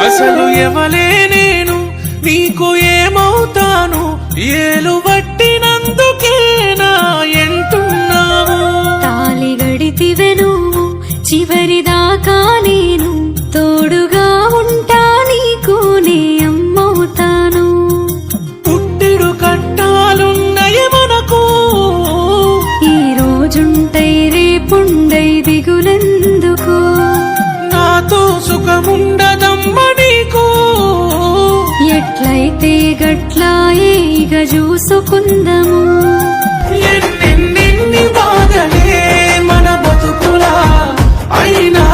అసలు ఎవలే నేను నీకు ఏమవుతాను ఏలు పట్టినందుకే నా ఎంటున్నావు తాలి గడితివె నువ్వు చివరిదాకా నేను తోడుగా ఉంటా నీకు నే అమ్మవుతాను పుట్టిడు కట్టాలున్నయ మనకు ఈ రోజుంటై రేపుండై దిగులెందుకు నాతో సుఖముండదమ్మ నీకు ఎట్లయితే గట్లాయే ఇక చూసుకుందము ఎన్నెన్ని బాధలే మన బతుకులా అయినా